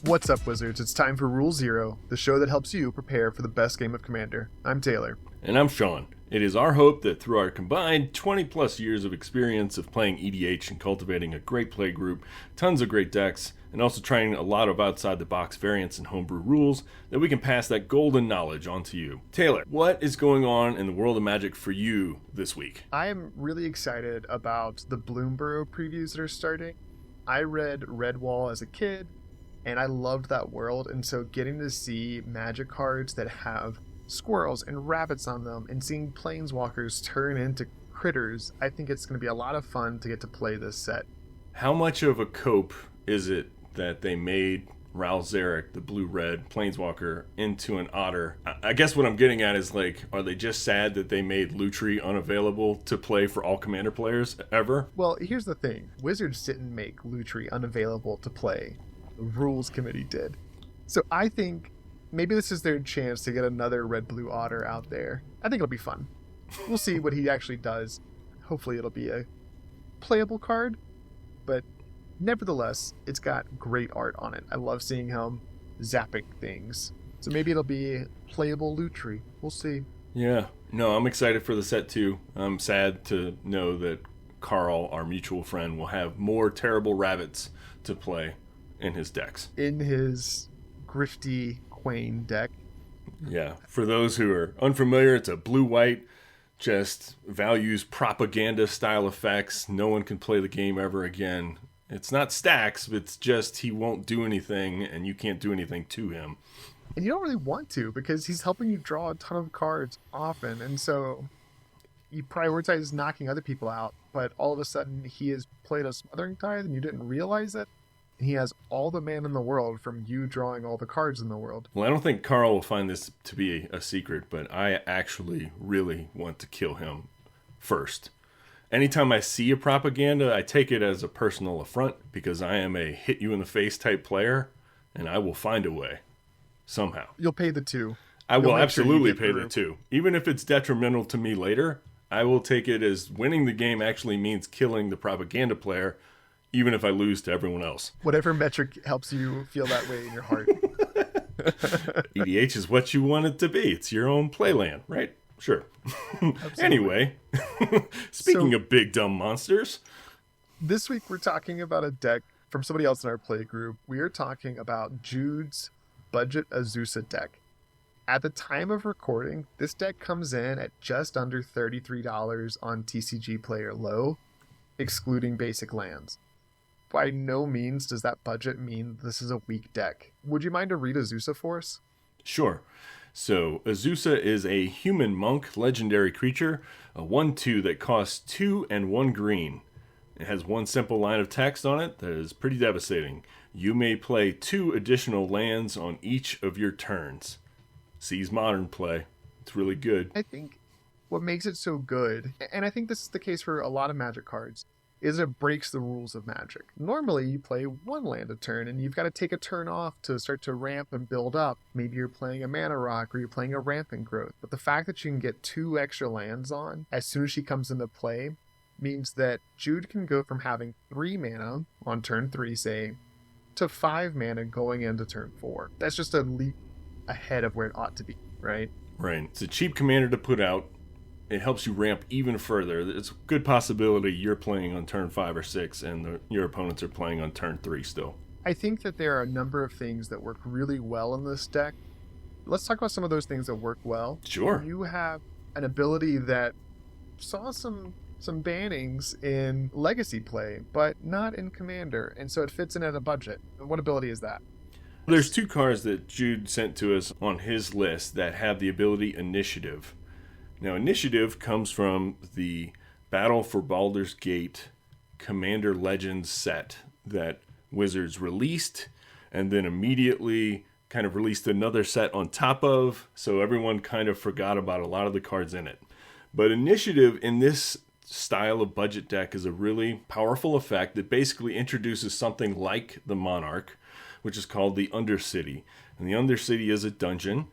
What's up, Wizards? It's time for Rule Zero, the show that helps you prepare for the best game of Commander. I'm Taylor. And I'm Shawn. It is our hope that through our combined 20 plus years of experience of playing EDH and cultivating a great play group, tons of great decks, and also trying a lot of outside the box variants and homebrew rules, that we can pass that golden knowledge on to you. Taylor, what is going on in the world of Magic for you this week? I am really excited about the Bloomborough previews that are starting. I read Redwall as a kid, and I loved that world, and so getting to see Magic cards that have squirrels and rabbits on them and seeing planeswalkers turn into critters, I think it's going to be a lot of fun to get to play this set. How much of a cope is it that they made Ral Zarek, the blue-red planeswalker, into an otter? I guess what I'm getting at is, like, are they just sad that they made Lutri unavailable to play for all Commander players ever? Well, here's the thing. Wizards didn't make Lutri unavailable to play. The Rules Committee did. So I think maybe this is their chance to get another red-blue otter out there. I think it'll be fun. We'll see what he actually does. Hopefully it'll be a playable card, but nevertheless, it's got great art on it. I love seeing him zapping things. So maybe it'll be playable Lutri. We'll see. Yeah. No, I'm excited for the set too. I'm sad to know that Carl, our mutual friend, will have more terrible rabbits to play in his decks. In his grifty Quain deck. Yeah. For those who are unfamiliar, it's a blue-white, just values propaganda style effects. No one can play the game ever again. It's not stacks, it's just he won't do anything and you can't do anything to him. And you don't really want to, because he's helping you draw a ton of cards often, and so you prioritize knocking other people out, but all of a sudden he has played a Smothering Tithe and you didn't realize it. He has all the mana in the world from you drawing all the cards in the world. Well, I don't think Carl will find this to be a secret, but I actually really want to kill him first. Anytime I see a propaganda, I take it as a personal affront, because I am a hit-you-in-the-face type player, and I will find a way. Somehow. You'll pay the 2. I will absolutely pay the 2. Even if it's detrimental to me later, I will take it as winning the game actually means killing the propaganda player, even if I lose to everyone else. Whatever metric helps you feel that way in your heart. EDH is what you want it to be. It's your own playland, right? Sure. Anyway, speaking of big dumb monsters. This week we're talking about a deck from somebody else in our play group. We are talking about Jude's Budget Azusa deck. At the time of recording, this deck comes in at just under $33 on TCG Player Low, excluding basic lands. By no means does that budget mean this is a weak deck. Would you mind to read Azusa for us? Sure. So, Azusa is a human monk legendary creature, a 1/2 that costs 2 and 1 green. It has one simple line of text on it that is pretty devastating. You may play 2 additional lands on each of your turns. Sees modern play. It's really good. I think what makes it so good, and I think this is the case for a lot of Magic cards, is it breaks the rules of Magic. Normally, you play 1 land a turn, and you've got to take a turn off to start to ramp and build up. Maybe you're playing a Mana Rock, or you're playing a Rampant Growth. But the fact that you can get 2 extra lands on as soon as she comes into play means that Jude can go from having 3 mana on turn 3, say, to 5 mana going into turn 4. That's just a leap ahead of where it ought to be, right? Right. It's a cheap commander to put out. It helps you ramp even further. It's a good possibility you're playing on turn 5 or 6 and your opponents are playing on turn 3 still. I think that there are a number of things that work really well in this deck. Let's talk about some of those things that work well. Sure. You have an ability that saw some bannings in Legacy play, but not in Commander, and so it fits in at a budget. What ability is that? There's 2 cards that Jude sent to us on his list that have the ability Initiative. Now, Initiative comes from the Battle for Baldur's Gate Commander Legends set that Wizards released and then immediately kind of released another set on top of, so everyone kind of forgot about a lot of the cards in it. But Initiative in this style of budget deck is a really powerful effect that basically introduces something like the Monarch, which is called the Undercity. And the Undercity is a dungeon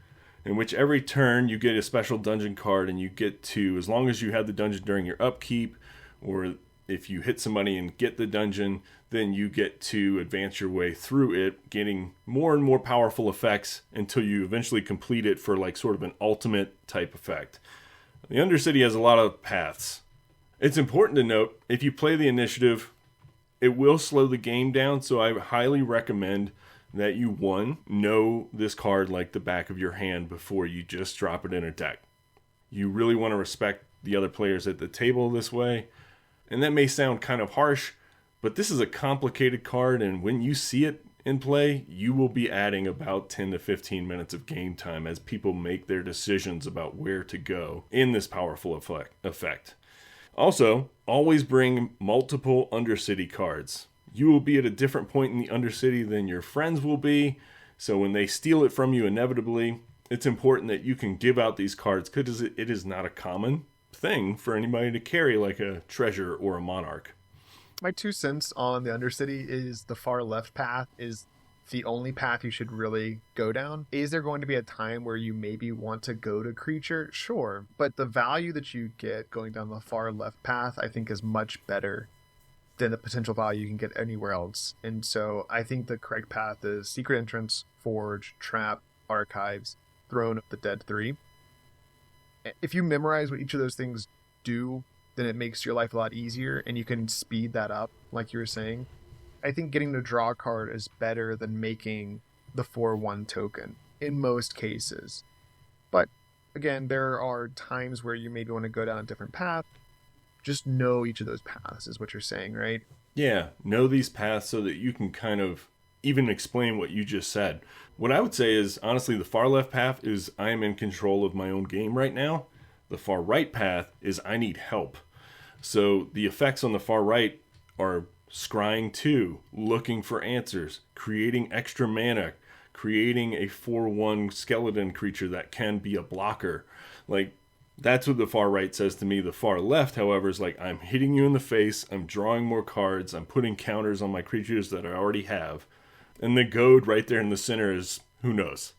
in which every turn you get a special dungeon card, and you get to, as long as you have the dungeon during your upkeep, or if you hit somebody and get the dungeon, then you get to advance your way through it, getting more and more powerful effects until you eventually complete it for like sort of an ultimate type effect. The Undercity has a lot of paths. It's important to note, if you play the initiative, it will slow the game down, so I highly recommend that you, one, know this card like the back of your hand before you just drop it in a deck. You really want to respect the other players at the table this way. And that may sound kind of harsh, but this is a complicated card, and when you see it in play, you will be adding about 10 to 15 minutes of game time as people make their decisions about where to go in this powerful effect. Also, always bring multiple Undercity cards. You will be at a different point in the Undercity than your friends will be, so when they steal it from you inevitably, it's important that you can give out these cards, because it is not a common thing for anybody to carry like a treasure or a monarch. My 2 cents on the Undercity is the far left path is the only path you should really go down. Is there going to be a time where you maybe want to go to creature? Sure. But the value that you get going down the far left path, I think, is much better than the potential value you can get anywhere else. And so I think the correct path is Secret Entrance, Forge, Trap, Archives, Throne of the Dead 3. If you memorize what each of those things do, then it makes your life a lot easier, and you can speed that up, like you were saying. I think getting to draw a card is better than making the 4/1 token in most cases. But again, there are times where you maybe want to go down a different path. Just know each of those paths is what you're saying, right? Yeah, know these paths so that you can kind of even explain what you just said. What I would say is, honestly, the far left path is I am in control of my own game right now. The far right path is I need help. So the effects on the far right are scrying 2, looking for answers, creating extra mana, creating a 4/1 skeleton creature that can be a blocker. Like, that's what the far right says to me. The far left, however, is like, I'm hitting you in the face, I'm drawing more cards, I'm putting counters on my creatures that I already have. And the goad right there in the center is, who knows?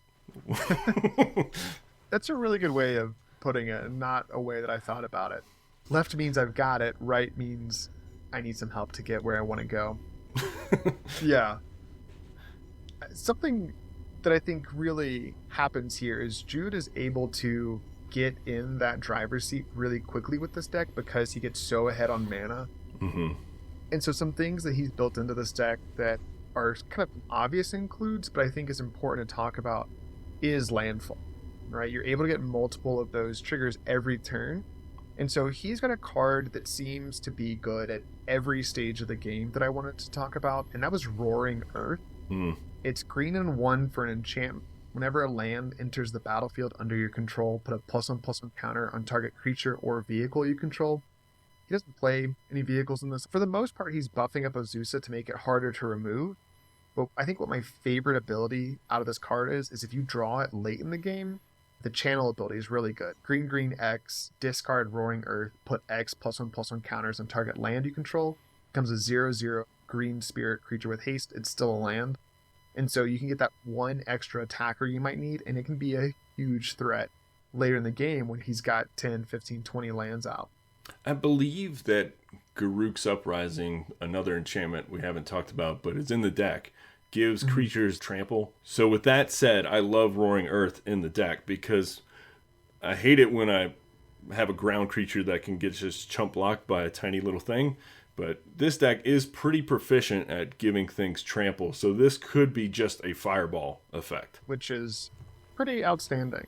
That's a really good way of putting it, and not a way that I thought about it. Left means I've got it. Right means I need some help to get where I want to go. Yeah. Something that I think really happens here is Jude is able to get in that driver's seat really quickly with this deck because he gets so ahead on mana. Mm-hmm. And so some things that he's built into this deck that are kind of obvious includes, but I think is important to talk about, is landfall, right? You're able to get multiple of those triggers every turn. And so he's got a card that seems to be good at every stage of the game that I wanted to talk about, and that was Roaring Earth. It's green and 1 for an enchantment. Whenever a land enters the battlefield under your control, put a +1/+1 counter on target creature or vehicle you control. He doesn't play any vehicles in this. For the most part, he's buffing up Azusa to make it harder to remove. But I think what my favorite ability out of this card is if you draw it late in the game, the channel ability is really good. Green X, discard Roaring Earth, put X +1/+1 counters on target land you control. Becomes a 0/0 green spirit creature with haste. It's still a land. And so you can get that one extra attacker you might need, and it can be a huge threat later in the game when he's got 10, 15, 20 lands out. I believe that Garruk's Uprising, another enchantment we haven't talked about, but it's in the deck, gives creatures trample. So with that said, I love Roaring Earth in the deck because I hate it when I have a ground creature that can get just chump blocked by a tiny little thing. But this deck is pretty proficient at giving things trample, so this could be just a fireball effect. Which is pretty outstanding.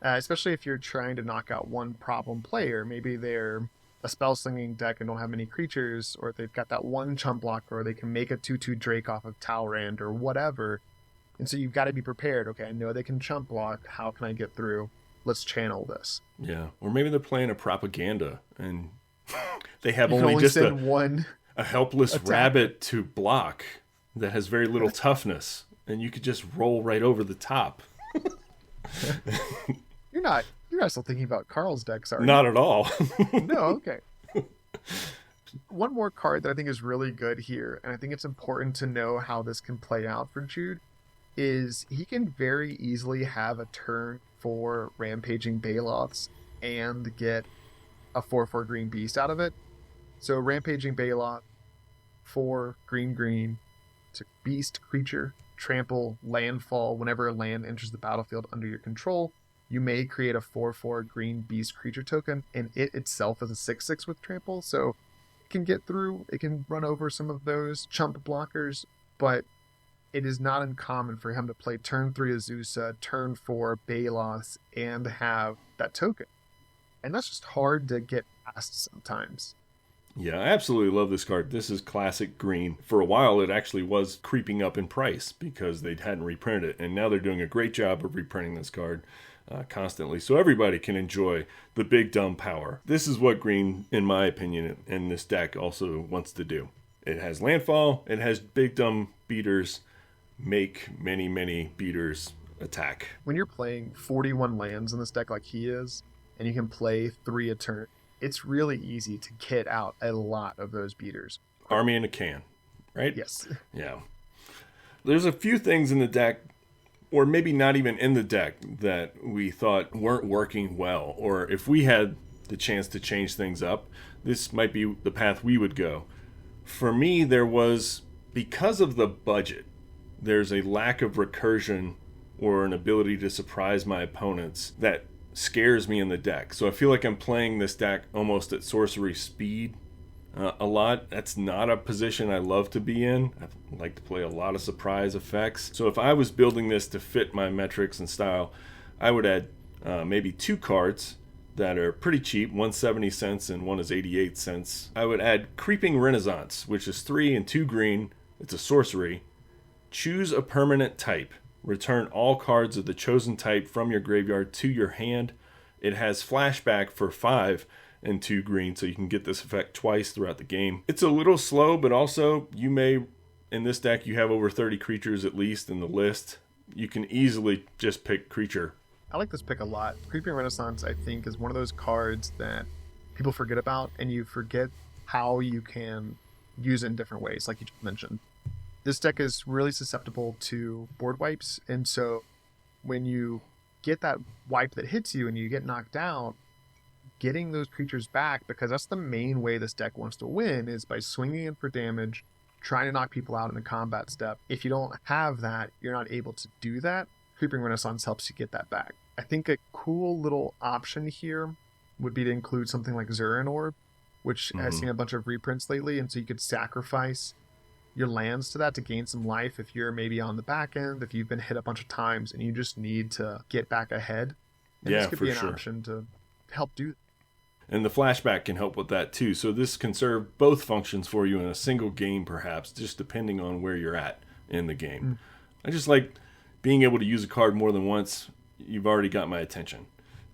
Especially if you're trying to knock out one problem player. Maybe they're a spell-slinging deck and don't have many creatures, or they've got that one chump blocker, or they can make a 2/2 Drake off of Talrand or whatever. And so you've got to be prepared. Okay, I know they can chump block. How can I get through? Let's channel this. Yeah, or maybe they're playing a propaganda and they have you only just a helpless attack. rabbit to block that has very little toughness, and you could just roll right over the top. You're not still thinking about Carl's decks, are you? Not at all. No, okay. One more card that I think is really good here, and I think it's important to know how this can play out for Jude, is he can very easily have a turn 4 Rampaging Baloths and get a 4/4 green beast out of it. So Rampaging Baloth, 4 green, it's a beast creature, trample, landfall. Whenever a land enters the battlefield under your control, you may create a 4/4 green beast creature token, and it itself is a 6/6 with trample, so it can get through, it can run over some of those chump blockers, but it is not uncommon for him to play turn 3 Azusa, turn 4 Baloths, and have that token. And that's just hard to get past sometimes. Yeah, I absolutely love this card. This is classic green. For a while, it actually was creeping up in price because they hadn't reprinted it, and now they're doing a great job of reprinting this card constantly, so everybody can enjoy the big dumb power. This is what green, in my opinion, and this deck also wants to do. It has landfall, it has big dumb beaters, make many beaters attack. When you're playing 41 lands in this deck like he is, and you can play 3 a turn, it's really easy to get out a lot of those beaters. Army in a can, right? Yes. Yeah. There's a few things in the deck, or maybe not even in the deck, that we thought weren't working well, or if we had the chance to change things up, this might be the path we would go. For me, there was, because of the budget, there's a lack of recursion or an ability to surprise my opponents that scares me in the deck. So I feel like I'm playing this deck almost at sorcery speed a lot. That's not a position I love to be in. I like to play a lot of surprise effects. So if I was building this to fit my metrics and style, I would add maybe 2 cards that are pretty cheap, 170 cents and one is 88 cents. I would add Creeping Renaissance, which is 3 and 2 green. It's a sorcery. Choose a permanent type. Return all cards of the chosen type from your graveyard to your hand. It has flashback for 5 and 2 green, so you can get this effect twice throughout the game. It's a little slow, but also you may, in this deck, you have over 30 creatures at least in the list. You can easily just pick creature. I like this pick a lot. Creeping Renaissance, I think, is one of those cards that people forget about, and you forget how you can use it in different ways, like you just mentioned. This deck is really susceptible to board wipes, and so when you get that wipe that hits you and you get knocked out, getting those creatures back, because that's the main way this deck wants to win, is by swinging in for damage, trying to knock people out in the combat step. If you don't have that, you're not able to do that. Creeping Renaissance helps you get that back. I think a cool little option here would be to include something like Zurin Orb, which has seen a bunch of reprints lately, and so you could sacrifice your lands to that to gain some life if you're maybe on the back end, if you've been hit a bunch of times and you just need to get back ahead. And yeah, this could for be an sure. option to help do that. And the flashback can help with that too. So this can serve both functions for you in a single game, perhaps, just depending on where you're at in the game. I just like being able to use a card more than once. You've already got my attention.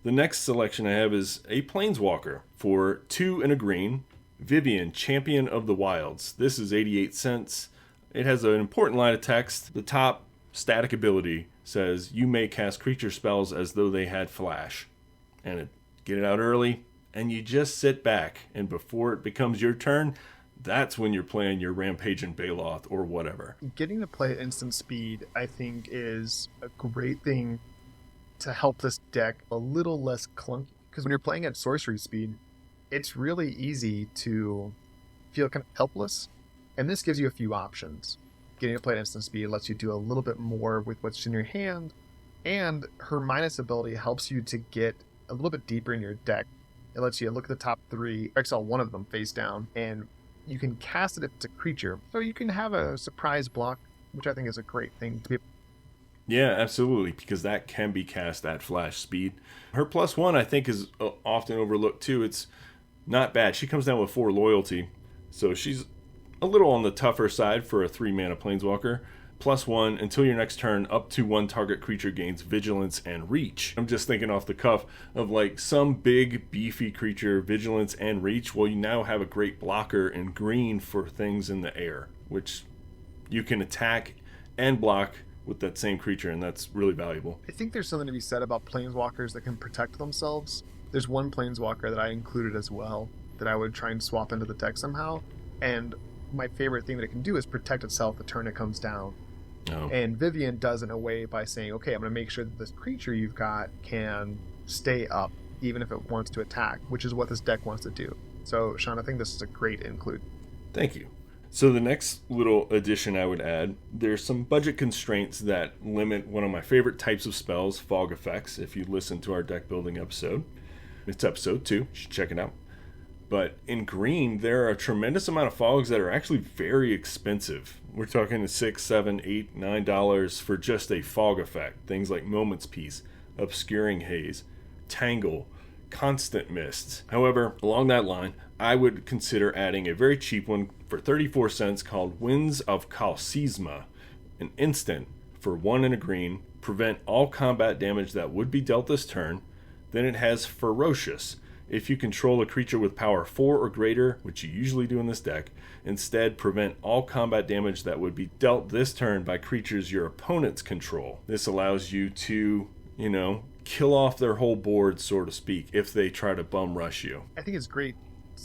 The next selection I have is a Planeswalker for 2 and a green. Vivian, Champion of the Wilds. This is 88 cents. It has an important line of text. The top static ability says, you may cast creature spells as though they had flash. And get it out early, and you just sit back, and before it becomes your turn, that's when you're playing your Rampaging Baloth or whatever. Getting to play at instant speed, I think, is a great thing to help this deck a little less clunky. Because when you're playing at sorcery speed, it's really easy to feel kind of helpless. And this gives you a few options. Getting to play at instant speed lets you do a little bit more with what's in your hand. And her minus ability helps you to get a little bit deeper in your deck. It lets you look at the top 3, exile one of them face down, and you can cast it if it's a creature. So you can have a surprise block, which I think is a great thing to be. Yeah, absolutely, because that can be cast at flash speed. Her +1, I think, is often overlooked too. It's not bad. She comes down with 4 loyalty, so she's a little on the tougher side for a 3-mana Planeswalker. +1 until your next turn, up to 1 target creature gains vigilance and reach. I'm just thinking off the cuff of like some big beefy creature, vigilance and reach. Well, you now have a great blocker in green for things in the air, which you can attack and block with that same creature, and that's really valuable. I think there's something to be said about Planeswalkers that can protect themselves. There's one Planeswalker that I included as well that I would try and swap into the deck somehow, and my favorite thing that it can do is protect itself the turn it comes down. Oh. And Vivian does in a way by saying, okay, I'm going to make sure that this creature you've got can stay up, even if it wants to attack, which is what this deck wants to do. So, Shawn, I think this is a great include. Thank you. So the next little addition I would add, there's some budget constraints that limit one of my favorite types of spells, fog effects, if you listen to our deck building episode. It's episode 2, you should check it out. But in green, there are a tremendous amount of fogs that are actually very expensive. We're talking $6, $7, $8, $9 for just a fog effect. Things like Moment's Peace, Obscuring Haze, Tangle, Constant Mists. However, along that line, I would consider adding a very cheap one for 34 cents called Winds of Kalsisma. An instant for 1 and a green, prevent all combat damage that would be dealt this turn. Then it has Ferocious. If you control a creature with power 4 or greater, which you usually do in this deck, instead prevent all combat damage that would be dealt this turn by creatures your opponents control. This allows you to, kill off their whole board, so to speak, if they try to bum rush you. I think it's great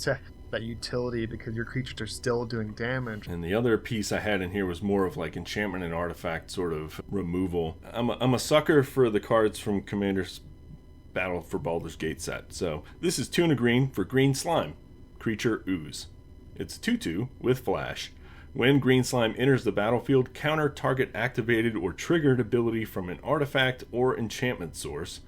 to that utility because your creatures are still doing damage. And the other piece I had in here was more of like enchantment and artifact sort of removal. I'm a sucker for the cards from Commander's Battle for Baldur's Gate set. So this is 2 and a green for Green Slime, creature Ooze. It's 2/2 with flash. When Green Slime enters the battlefield, counter target activated or triggered ability from an artifact or enchantment source.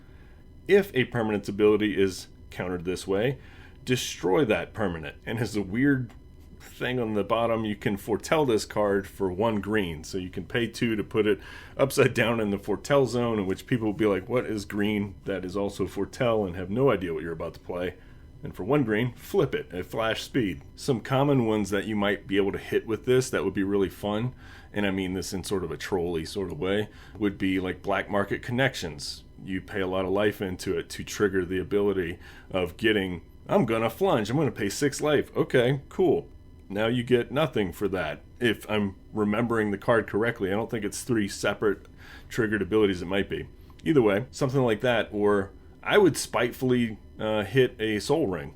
If a permanent's ability is countered this way, destroy that permanent. And as a weird thing on the bottom, you can foretell this card for 1 green. So you can pay 2 to put it upside down in the foretell zone, in which people will be like, what is green that is also foretell, and have no idea what you're about to play. And for 1 green, flip it at flash speed. Some common ones that you might be able to hit with this that would be really fun, and I mean this in sort of a trolley sort of way, would be like Black Market Connections. You pay a lot of life into it to trigger the ability of getting, I'm gonna flunge, I'm gonna pay 6 life. Okay, cool. Now you get nothing for that. If I'm remembering the card correctly, I don't think it's 3 separate triggered abilities. It might be. Either way, something like that. Or I would spitefully hit a Soul Ring.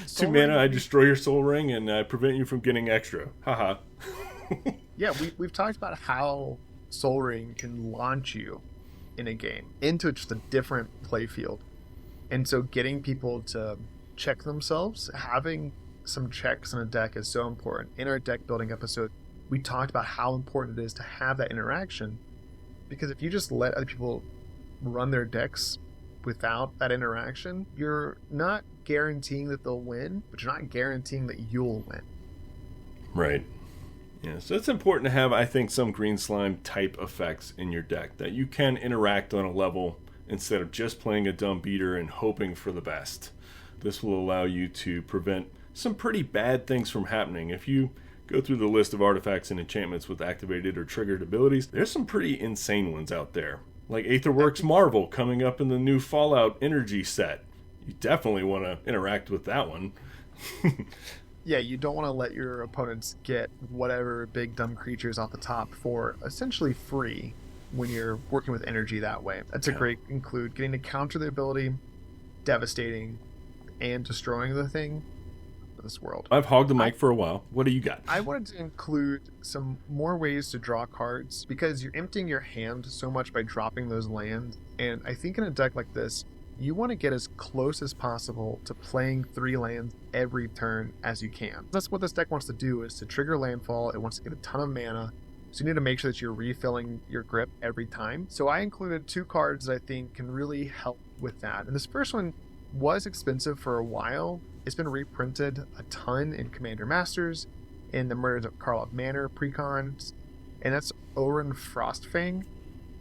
2 mana, I destroy your Soul Ring and I prevent you from getting extra. Haha. Yeah, we've talked about how Soul Ring can launch you in a game into just a different play field. And so getting people to check themselves, having some checks in a deck is so important. In our deck building episode, we talked about how important it is to have that interaction, because if you just let other people run their decks without that interaction, you're not guaranteeing that they'll win, but you're not guaranteeing that you'll win. Right. Yeah, so it's important to have, I think, some green slime type effects in your deck that you can interact on a level instead of just playing a dumb beater and hoping for the best. This will allow you to prevent some pretty bad things from happening. If you go through the list of artifacts and enchantments with activated or triggered abilities, there's some pretty insane ones out there. Like Aetherworks Marvel coming up in the new Fallout Energy set. You definitely want to interact with that one. Yeah, you don't want to let your opponents get whatever big dumb creatures off the top for essentially free when you're working with energy that way. That's a great include. Getting to counter the ability, devastating, and destroying the thing of this world. I've hogged the mic for a while. What do you got? I wanted to include some more ways to draw cards, because you're emptying your hand so much by dropping those lands. And I think in a deck like this, you want to get as close as possible to playing 3 lands every turn as you can. That's what this deck wants to do, is to trigger landfall. It wants to get a ton of mana. So you need to make sure that you're refilling your grip every time. So I included 2 cards that I think can really help with that. And this first one was expensive for a while. It's been reprinted a ton in Commander Masters, in the Murders of Karlov Manor precons, and that's Orin Frostfang.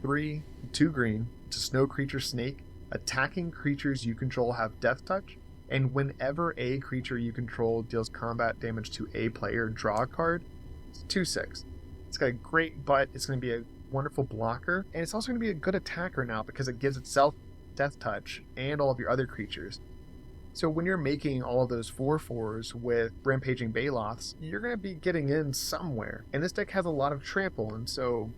3, 2 green. It's a snow creature snake. Attacking creatures you control have death touch, and whenever a creature you control deals combat damage to a player, draw a card. It's 2/6. It's got a great butt. It's going to be a wonderful blocker, and it's also going to be a good attacker now because it gives itself death touch and all of your other creatures. So when you're making all of those 4/4s with Rampaging Baloths, you're going to be getting in somewhere. And this deck has a lot of trample, and so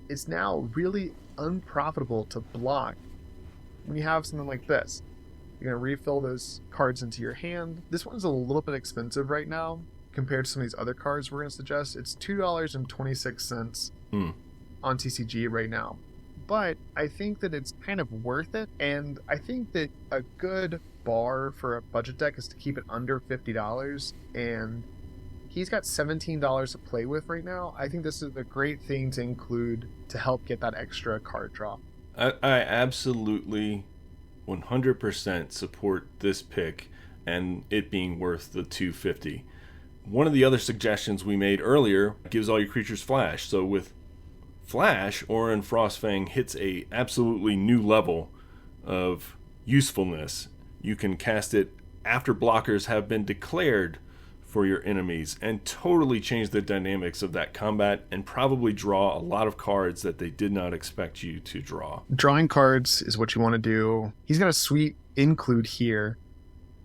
it's now really unprofitable to block when you have something like this. You're going to refill those cards into your hand. This one's a little bit expensive right now, compared to some of these other cards we're going to suggest. It's $2.26 on TCG right now. But I think that it's kind of worth it, and I think that a good bar for a budget deck is to keep it under $50, and he's got $17 to play with right now. I think this is a great thing to include to help get that extra card draw. I absolutely 100% support this pick and it being worth the $250. One of the other suggestions we made earlier gives all your creatures flash. So with flash, Orin Frostfang hits a absolutely new level of usefulness. You can cast it after blockers have been declared for your enemies and totally change the dynamics of that combat and probably draw a lot of cards that they did not expect you to draw. Drawing cards is what you want to do. He's got a sweet include here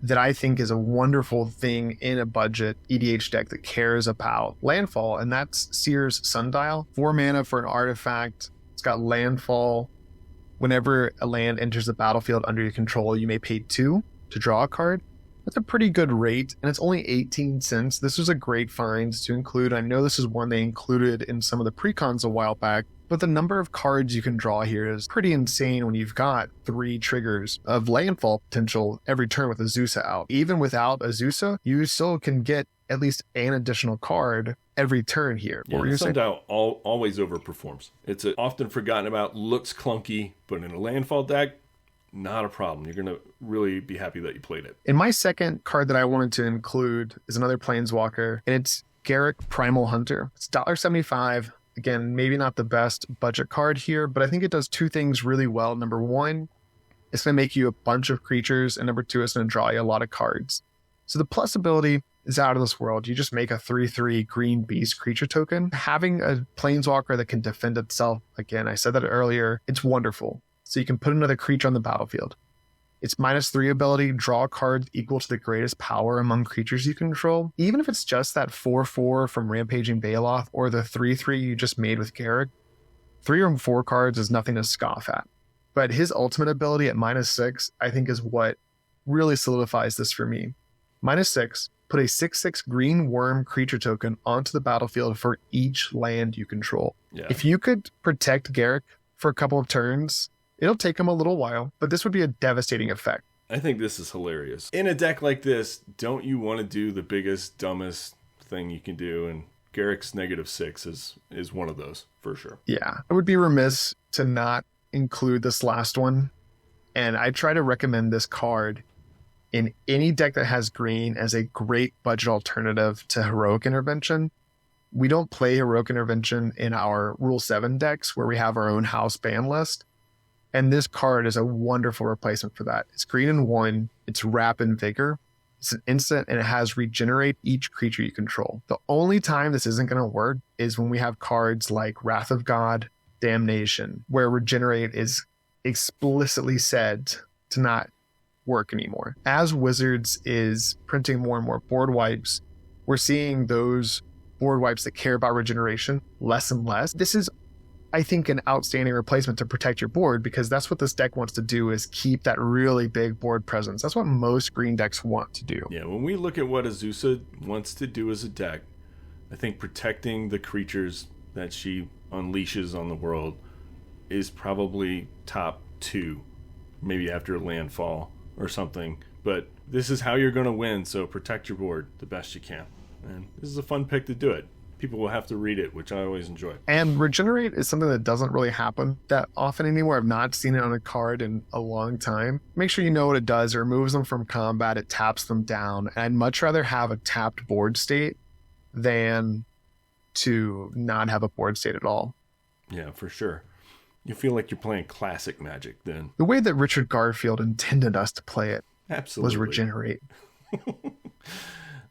that I think is a wonderful thing in a budget EDH deck that cares about landfall, and that's Seer's Sundial. 4 mana for an artifact. It's got landfall. Whenever a land enters the battlefield under your control, you may pay 2 to draw a card. That's a pretty good rate, and it's only 18 cents. This was a great find to include. I know this is one they included in some of the precons a while back, but the number of cards you can draw here is pretty insane when you've got 3 triggers of landfall potential every turn with Azusa out. Even without Azusa, you still can get at least an additional card every turn here. Yeah, the Sundial always overperforms. It's often forgotten about, looks clunky, but in a landfall deck, not a problem. You're going to really be happy that you played it. And my second card that I wanted to include is another Planeswalker, and it's Garruk Primal Hunter. It's $1.75. Again, maybe not the best budget card here, but I think it does 2 things really well. Number 1, it's going to make you a bunch of creatures, and number 2, it's going to draw you a lot of cards. So the plus ability is out of this world. You just make a 3/3 green beast creature token. Having a Planeswalker that can defend itself, again, I said that earlier, it's wonderful. So you can put another creature on the battlefield. Its -3 ability, draw cards equal to the greatest power among creatures you control. Even if it's just that 4/4 from Rampaging Baloth or the 3/3 you just made with Garruk, 3 or 4 cards is nothing to scoff at. But his ultimate ability at -6, I think, is what really solidifies this for me. -6, put a 6/6 green worm creature token onto the battlefield for each land you control. Yeah. If you could protect Garruk for a couple of turns, it'll take him a little while, but this would be a devastating effect. I think this is hilarious. In a deck like this, don't you want to do the biggest, dumbest thing you can do? And Garrick's -6 is one of those, for sure. Yeah. I would be remiss to not include this last one. And I try to recommend this card in any deck that has green as a great budget alternative to Heroic Intervention. We don't play Heroic Intervention in our Rule 7 decks where we have our own house ban list. And this card is a wonderful replacement for that. It's green and 1. It's Wrap and Vigor. It's an instant, and it has Regenerate each creature you control. The only time this isn't going to work is when we have cards like Wrath of God, Damnation, where Regenerate is explicitly said to not work anymore. As Wizards is printing more and more board wipes, we're seeing those board wipes that care about regeneration less and less. This is, I think, an outstanding replacement to protect your board, because that's what this deck wants to do, is keep that really big board presence. That's what most green decks want to do. Yeah, when we look at what Azusa wants to do as a deck, I think protecting the creatures that she unleashes on the world is probably top 2, maybe after landfall or something. But this is how you're going to win, so protect your board the best you can. And this is a fun pick to do it. People will have to read it, which I always enjoy. And Regenerate is something that doesn't really happen that often anymore. I've not seen it on a card in a long time. Make sure you know what it does. It removes them from combat. It taps them down. And I'd much rather have a tapped board state than to not have a board state at all. Yeah, for sure. You feel like you're playing classic Magic then. The way that Richard Garfield intended us to play it was Regenerate.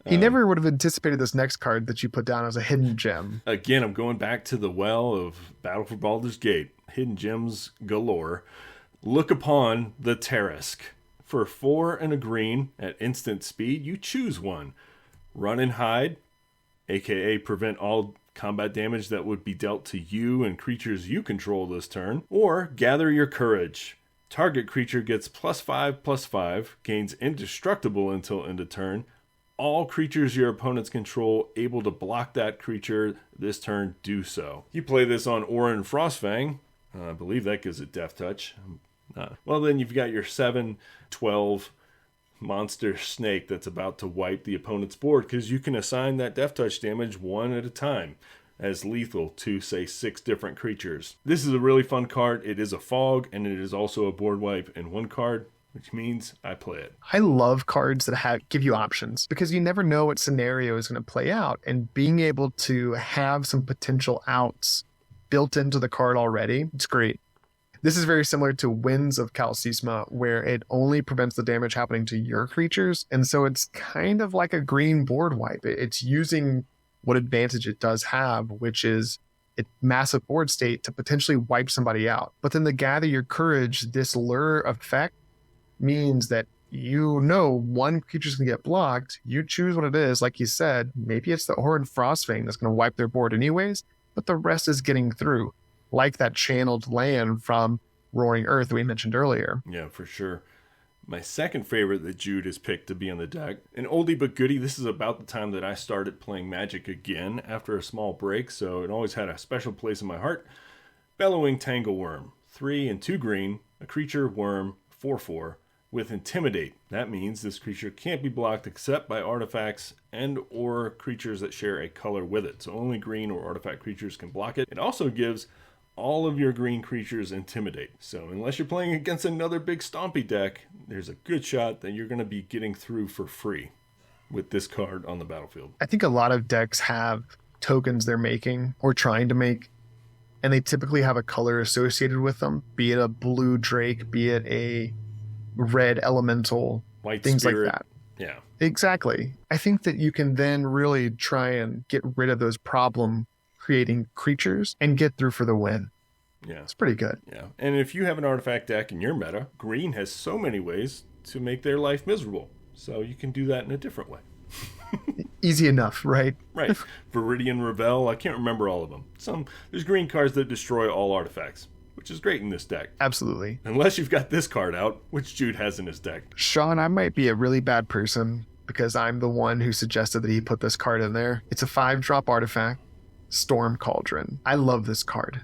He never would have anticipated this next card that you put down as a hidden gem. Again, I'm going back to the well of Battle for Baldur's Gate. Hidden gems galore. Look upon the Tarisk. For 4 and a green at instant speed, you choose one. Run and hide, aka prevent all combat damage that would be dealt to you and creatures you control this turn. Or gather your courage. Target creature gets +5/+5, gains indestructible until end of turn. all creatures your opponents control able to block that creature this turn do so. You play this on Orin Frostfang. I believe that gives it Death Touch. Well, then you've got your 7/12 monster snake that's about to wipe the opponent's board, because you can assign that Death Touch damage one at a time as lethal to, say, 6 different creatures. This is a really fun card. It is a fog, and it is also a board wipe in one card, which means I play it. I love cards that give you options, because you never know what scenario is going to play out, and being able to have some potential outs built into the card already, it's great. This is very similar to Winds of Kalsisma, where it only prevents the damage happening to your creatures, and so it's kind of like a green board wipe. It's using what advantage it does have, which is a massive board state to potentially wipe somebody out. But then to gather your courage, this lure effect means that you know one creature's going to get blocked. You choose what it is, like you said. Maybe it's the Orin Frostfang that's going to wipe their board anyways, but the rest is getting through, like that channeled land from Roaring Earth that we mentioned earlier. Yeah, for sure. My second favorite that Jude has picked to be on the deck, an oldie but goodie. This is about the time that I started playing Magic again after a small break, so it always had a special place in my heart. Bellowing Tangleworm, 3 and 2 green, a creature worm, 4/4, with Intimidate. That means this creature can't be blocked except by artifacts and or creatures that share a color with it. So only green or artifact creatures can block it. It also gives all of your green creatures Intimidate. So unless you're playing against another big stompy deck, there's a good shot that you're going to be getting through for free with this card on the battlefield. I think a lot of decks have tokens they're making or trying to make, and they typically have a color associated with them, be it a blue Drake, be it a red elemental, White things Spirit. like that. Yeah. Exactly. I think that you can then really try and get rid of those problem creating creatures and get through for the win. Yeah. It's pretty good. Yeah. And if you have an artifact deck in your meta, green has so many ways to make their life miserable. So you can do that in a different way. Easy enough, right? Right. Viridian Revel, I can't remember all of them. There's green cards that destroy all artifacts, which is great in this deck. Absolutely. Unless you've got this card out, which Jude has in his deck. Shawn, I might be a really bad person because I'm the one who suggested that he put this card in there. It's a 5-drop artifact, Storm Cauldron. I love this card.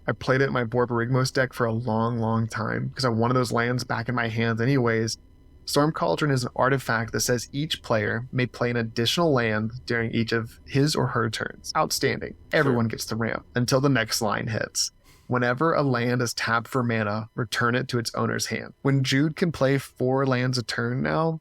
I played it in my Borborygmos deck for a long, long time because I wanted those lands back in my hands anyways. Storm Cauldron is an artifact that says each player may play an additional land during each of his or her turns. Outstanding. Everyone gets the ramp until the next line hits. Whenever a land is tapped for mana, return it to its owner's hand. When Jude can play 4 lands a turn now,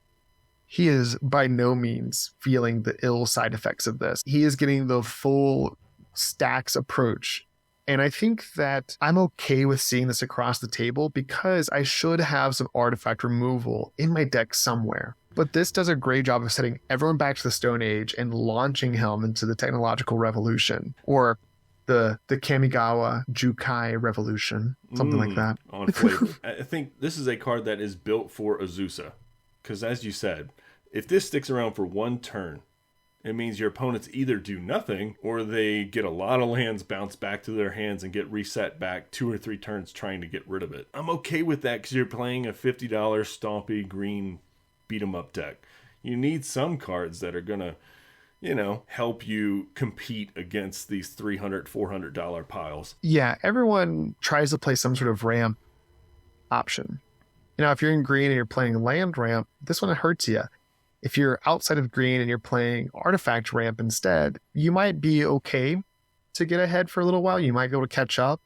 he is by no means feeling the ill side effects of this. He is getting the full stacks approach. And I think that I'm okay with seeing this across the table because I should have some artifact removal in my deck somewhere. But this does a great job of setting everyone back to the Stone Age and launching him into the technological revolution, or the Kamigawa Jukai revolution, something like that. On flavor. I think this is a card that is built for Azusa. Because as you said, if this sticks around for 1 turn, it means your opponents either do nothing or they get a lot of lands bounce back to their hands and get reset back 2 or 3 turns trying to get rid of it. I'm okay with that because you're playing a $50 stompy green beat 'em up deck. You need some cards that are going to, help you compete against these $300, $400 piles. Yeah, everyone tries to play some sort of ramp option. If you're in green and you're playing land ramp, this one hurts you. If you're outside of green and you're playing artifact ramp instead, you might be okay to get ahead for a little while. You might be able to catch up,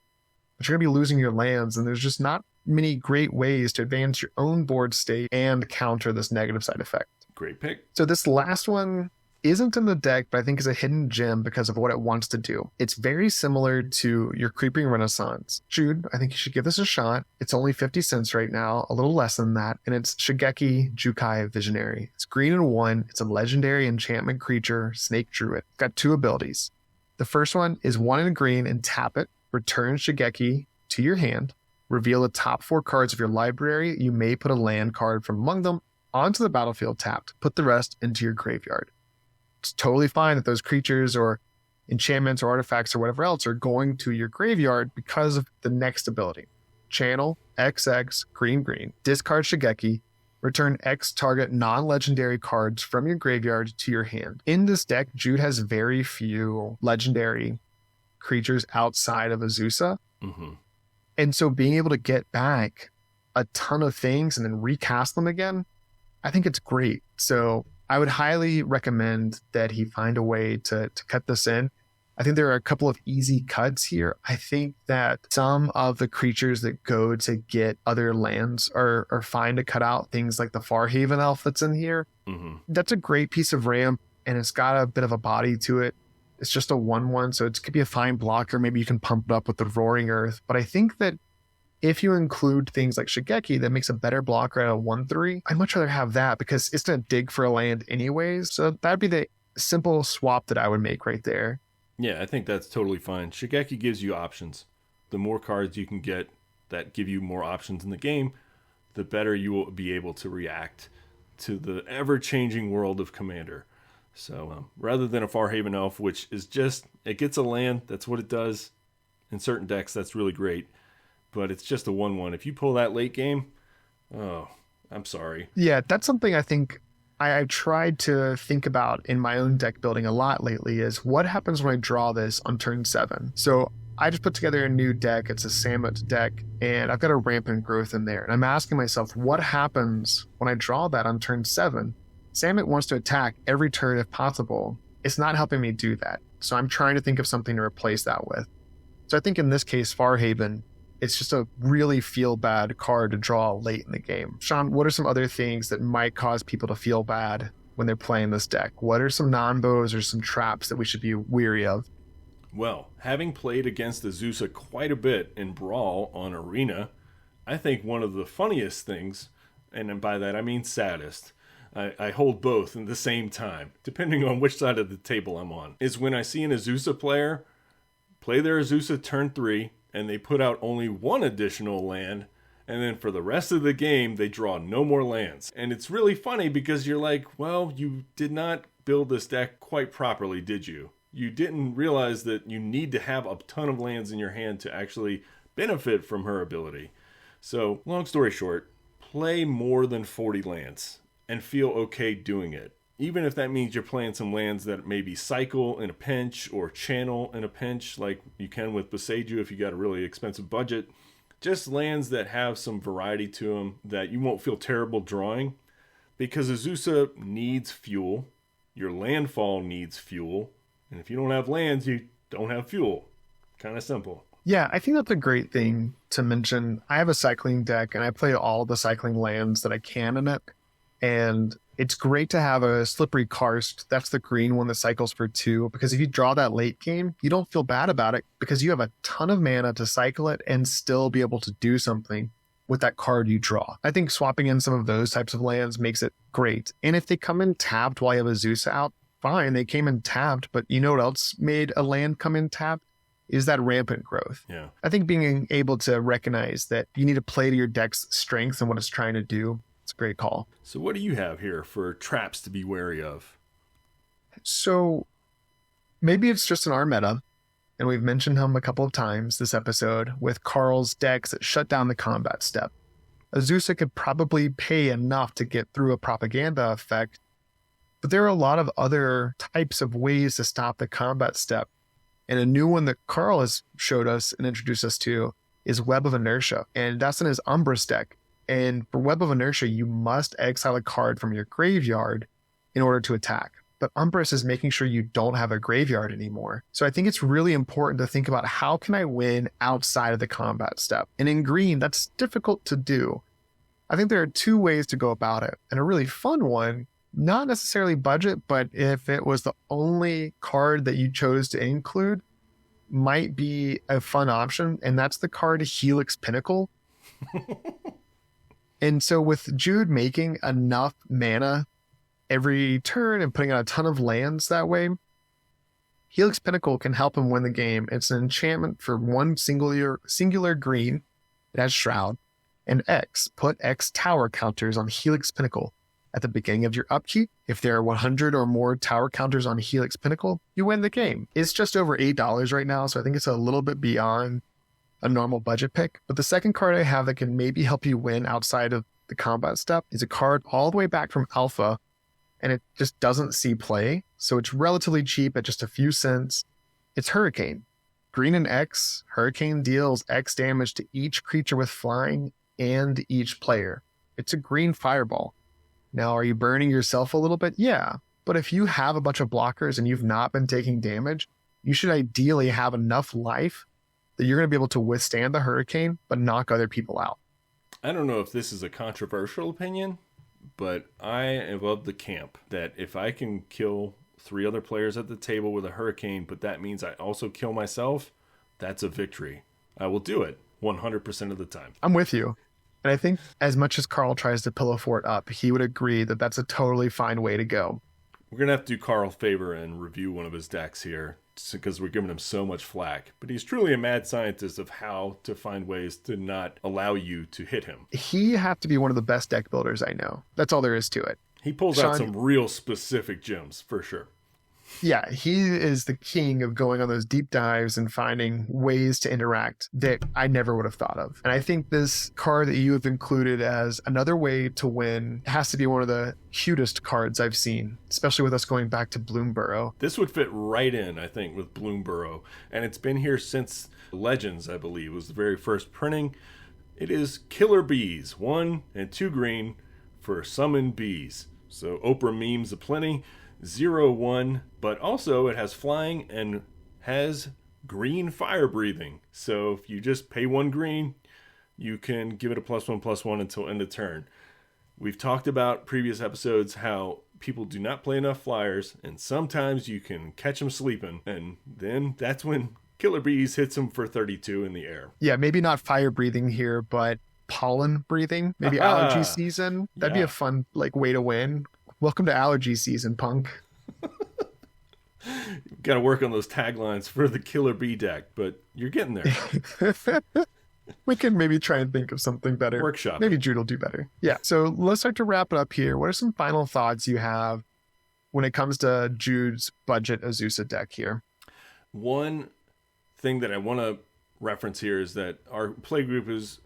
but you're going to be losing your lands, and there's just not many great ways to advance your own board state and counter this negative side effect. Great pick. So this last one isn't in the deck, but I think is a hidden gem because of what it wants to do. It's very similar to your Creeping Renaissance. Jude, I think you should give this a shot. It's only 50 cents right now, a little less than that, and it's Shigeki Jukai Visionary. It's green and 1. It's a legendary enchantment creature, Snake Druid. It's got 2 abilities. The first one is 1 in green and tap it. Return Shigeki to your hand. Reveal the top 4 cards of your library. You may put a land card from among them onto the battlefield tapped. Put the rest into your graveyard. It's totally fine that those creatures or enchantments or artifacts or whatever else are going to your graveyard because of the next ability. Channel, XX, green, discard Shigeki, Return X target non-legendary cards from your graveyard to your hand. In this deck, Jude has very few legendary creatures outside of Azusa. Mm-hmm. And so being able to get back a ton of things and then recast them again, I think it's great. So I would highly recommend that he find a way to cut this in. I think there are a couple of easy cuts here. I think that some of the creatures that go to get other lands are fine to cut out. Things like the Farhaven Elf that's in here. Mm-hmm. That's a great piece of ramp, and it's got a bit of a body to it. It's just a 1/1, so it could be a fine blocker. Maybe you can pump it up with the Roaring Earth. But I think that if you include things like Shigeki, that makes a better blocker at a 1/3. I'd much rather have that because it's going to dig for a land anyways. So that'd be the simple swap that I would make right there. Yeah, I think that's totally fine. Shigeki gives you options. The more cards you can get that give you more options in the game, the better you will be able to react to the ever-changing world of Commander. So rather than a Farhaven Elf, which is just, it gets a land, that's what it does. In certain decks, that's really great. But it's just a 1/1. If you pull that late game, oh, I'm sorry. Yeah, that's something I think I've tried to think about in my own deck building a lot lately is what happens when I draw this on turn 7. So I just put together a new deck. It's a Samet deck, and I've got a Rampant Growth in there. And I'm asking myself, what happens when I draw that on turn 7? Samet wants to attack every turn if possible. It's not helping me do that. So I'm trying to think of something to replace that with. So I think in this case, Farhaven, it's just a really feel bad card to draw late in the game. Shawn, what are some other things that might cause people to feel bad when they're playing this deck? What are some non-bows or some traps that we should be weary of? Well, having played against Azusa quite a bit in Brawl on Arena, I think one of the funniest things, and by that I mean saddest, I hold both at the same time, depending on which side of the table I'm on, is when I see an Azusa player play their Azusa turn 3, and they put out only one additional land, and then for the rest of the game, they draw no more lands. And it's really funny because you're like, well, you did not build this deck quite properly, did you? You didn't realize that you need to have a ton of lands in your hand to actually benefit from her ability. So, long story short, play more than 40 lands and feel okay doing it. Even if that means you're playing some lands that maybe cycle in a pinch or channel in a pinch, like you can with Boseiju if you got a really expensive budget. Just lands that have some variety to them that you won't feel terrible drawing. Because Azusa needs fuel. Your landfall needs fuel. And if you don't have lands, you don't have fuel. Kind of simple. Yeah, I think that's a great thing to mention. I have a cycling deck, and I play all the cycling lands that I can in it. And it's great to have a Slippery Karst. That's the green one that cycles for 2. Because if you draw that late game, you don't feel bad about it because you have a ton of mana to cycle it and still be able to do something with that card you draw. I think swapping in some of those types of lands makes it great. And if they come in tapped while you have Azusa out, fine. They came in tapped, but you know what else made a land come in tapped? Is that Rampant Growth. Yeah. I think being able to recognize that you need to play to your deck's strength and what it's trying to do, it's a great call. So what do you have here for traps to be wary of? So maybe it's just in our meta, and we've mentioned him a couple of times this episode with Carl's decks that shut down the combat step. Azusa could probably pay enough to get through a propaganda effect, but there are a lot of other types of ways to stop the combat step. And a new one that Carl has showed us and introduced us to is Web of Inertia, and that's in his Umbris deck. And for Web of Inertia, you must exile a card from your graveyard in order to attack. But Umbris is making sure you don't have a graveyard anymore. So I think it's really important to think about how can I win outside of the combat step? And in green, that's difficult to do. I think there are 2 ways to go about it. And a really fun one, not necessarily budget, but if it was the only card that you chose to include, might be a fun option. And that's the card Helix Pinnacle. And so with Jude making enough mana every turn and putting out a ton of lands that way, Helix Pinnacle can help him win the game. It's an enchantment for 1 singular green. It has Shroud. And X. Put X tower counters on Helix Pinnacle at the beginning of your upkeep. If there are 100 or more tower counters on Helix Pinnacle, you win the game. It's just over $8 right now, so I think it's a little bit beyond a normal budget pick. But the second card I have that can maybe help you win outside of the combat step, is a card all the way back from Alpha, and it just doesn't see play. So it's relatively cheap at just a few cents. It's Hurricane. Green and X, Hurricane deals X damage to each creature with flying and each player. It's a green fireball. Now, are you burning yourself a little bit? Yeah. But if you have a bunch of blockers and you've not been taking damage, you should ideally have enough life that you're going to be able to withstand the hurricane, but knock other people out. I don't know if this is a controversial opinion, but I am of the camp that if I can kill 3 other players at the table with a hurricane, but that means I also kill myself, that's a victory. I will do it 100% of the time. I'm with you. And I think as much as Carl tries to pillow fort up, he would agree that that's a totally fine way to go. We're going to have to do Carl a favor and review one of his decks here because we're giving him so much flack. But he's truly a mad scientist of how to find ways to not allow you to hit him. He have to be one of the best deck builders I know. That's all there is to it. He pulls out some real specific gems, for sure. Yeah, he is the king of going on those deep dives and finding ways to interact that I never would have thought of. And I think this card that you have included as another way to win has to be one of the cutest cards I've seen, especially with us going back to Bloomburrow. This would fit right in, I think, with Bloomburrow. And it's been here since Legends, I believe, was the very first printing. It is Killer Bees, 1 and 2 green for Summon Bees. So Oprah memes aplenty. 0/1, but also it has flying and has green fire breathing. So if you just pay 1 green, you can give it a +1/+1 until end of turn. We've talked about previous episodes how people do not play enough flyers, and sometimes you can catch them sleeping, and then that's when Killer Bees hits them for 32 in the air. Yeah, maybe not fire breathing here, but pollen breathing, maybe allergy season. That'd be a fun way to win. Welcome to allergy season, punk. Got to work on those taglines for the Killer Bee deck, but you're getting there. We can maybe try and think of something better. Workshop. Maybe Jude will do better. Yeah, so let's start to wrap it up here. What are some final thoughts you have when it comes to Jude's budget Azusa deck here? One thing that I want to reference here is that our playgroup is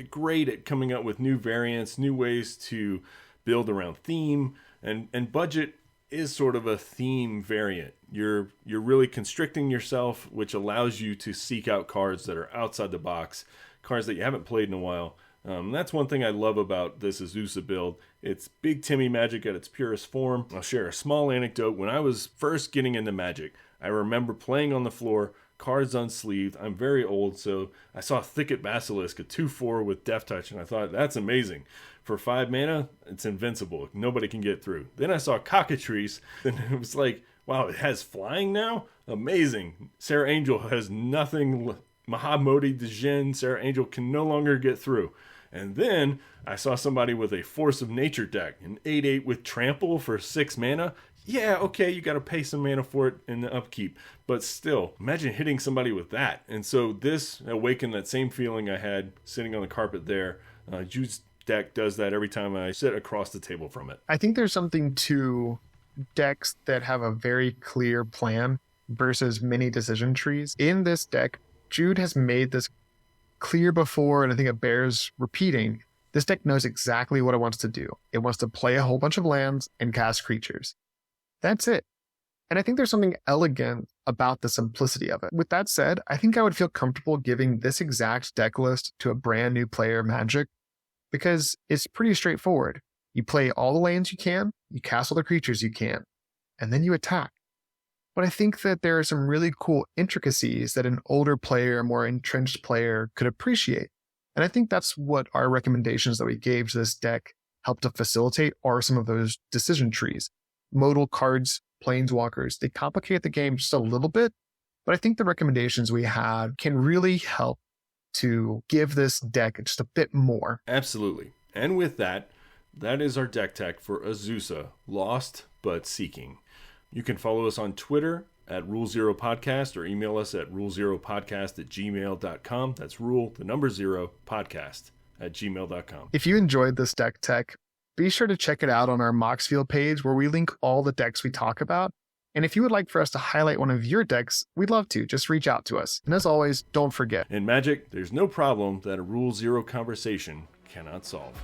great at coming up with new variants, new ways to build around theme, and budget is sort of a theme variant. You're really constricting yourself, which allows you to seek out cards that are outside the box, cards that you haven't played in a while. That's one thing I love about this Azusa build. It's Big Timmy Magic at its purest form. I'll share a small anecdote. When I was first getting into Magic, I remember playing on the floor, cards unsleeved. I'm very old, so I saw Thicket Basilisk, a 2/4 with Death Touch, and I thought, that's amazing. For 5 mana, it's invincible. Nobody can get through. Then I saw Cockatrice, and it was like, wow, it has flying now? Amazing. Sarah Angel has nothing. Mahamodi Djinn, Sarah Angel can no longer get through. And then I saw somebody with a Force of Nature deck, an 8/8 with Trample for 6 mana. Yeah, okay, you got to pay some mana for it in the upkeep. But still, imagine hitting somebody with that. And so this awakened that same feeling I had sitting on the carpet there. Jude's deck does that every time I sit across the table from it. I think there's something to decks that have a very clear plan versus many decision trees. In this deck, Jude has made this clear before, and I think it bears repeating. This deck knows exactly what it wants to do. It wants to play a whole bunch of lands and cast creatures. That's it. And I think there's something elegant about the simplicity of it. With that said, I think I would feel comfortable giving this exact deck list to a brand new player of Magic because it's pretty straightforward. You play all the lands you can, you cast all the creatures you can, and then you attack. But I think that there are some really cool intricacies that an older player, a more entrenched player could appreciate. And I think that's what our recommendations that we gave to this deck help to facilitate are some of those decision trees. Modal cards, planeswalkers, they complicate the game just a little bit, but I think the recommendations we had can really help to give this deck just a bit more. Absolutely. And with that, that is our deck tech for Azusa, Lost but Seeking. You can follow us on Twitter at Rule0Podcast or email us at rule0podcast@gmail.com. That's rule0podcast@gmail.com. If you enjoyed this deck tech, be sure to check it out on our Moxfield page where we link all the decks we talk about. And if you would like for us to highlight one of your decks, we'd love to. Just reach out to us. And as always, don't forget. In Magic, there's no problem that a Rule 0 conversation cannot solve.